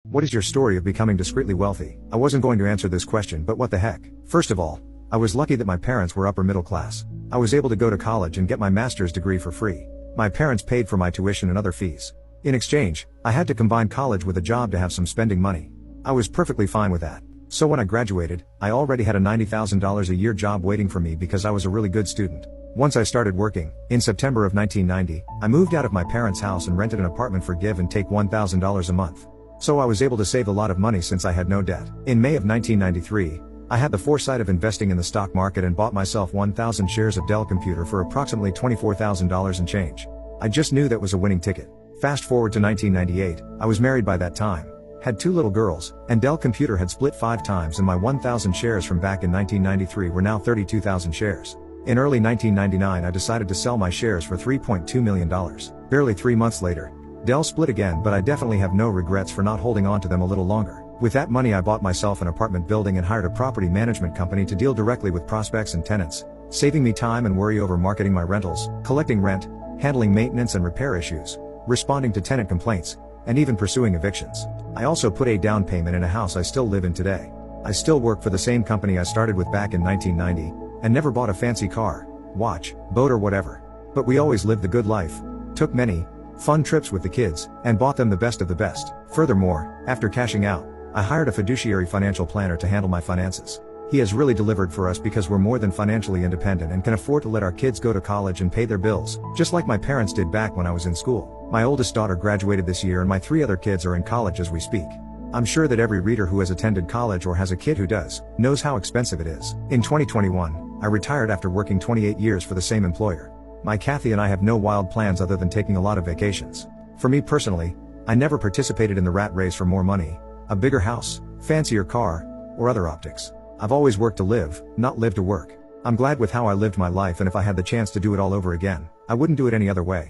What is your story of becoming discreetly wealthy? I wasn't going to answer this question, but what the heck. First of all, I was lucky that my parents were upper middle class. I was able to go to college and get my master's degree for free. My parents paid for my tuition and other fees. In exchange, I had to combine college with a job to have some spending money. I was perfectly fine with that. So when I graduated, I already had a $90,000 a year job waiting for me because I was a really good student. Once I started working, in September of 1990, I moved out of my parents' house and rented an apartment for give and take $1,000 a month. So I was able to save a lot of money since I had no debt. In May of 1993, I had the foresight of investing in the stock market and bought myself 1,000 shares of Dell Computer for approximately $24,000 and change. I just knew that was a winning ticket. Fast forward to 1998, I was married by that time, had 2 little girls, and Dell Computer had split 5 times and my 1,000 shares from back in 1993 were now 32,000 shares. In early 1999 I decided to sell my shares for $3.2 million. Barely 3 months later, Dell split again, but I definitely have no regrets for not holding on to them a little longer. With that money I bought myself an apartment building and hired a property management company to deal directly with prospects and tenants, saving me time and worry over marketing my rentals, collecting rent, handling maintenance and repair issues, responding to tenant complaints, and even pursuing evictions. I also put a down payment in a house I still live in today. I still work for the same company I started with back in 1990, and never bought a fancy car, watch, boat or whatever. But we always lived the good life, took many fun trips with the kids, and bought them the best of the best. Furthermore, after cashing out, I hired a fiduciary financial planner to handle my finances. He has really delivered for us because we're more than financially independent and can afford to let our kids go to college and pay their bills, just like my parents did back when I was in school. My oldest daughter graduated this year and my 3 other kids are in college as we speak. I'm sure that every reader who has attended college or has a kid who does, knows how expensive it is. In 2021, I retired after working 28 years for the same employer. My Kathy and I have no wild plans other than taking a lot of vacations. For me personally, I never participated in the rat race for more money, a bigger house, fancier car, or other optics. I've always worked to live, not live to work. I'm glad with how I lived my life, and if I had the chance to do it all over again, I wouldn't do it any other way.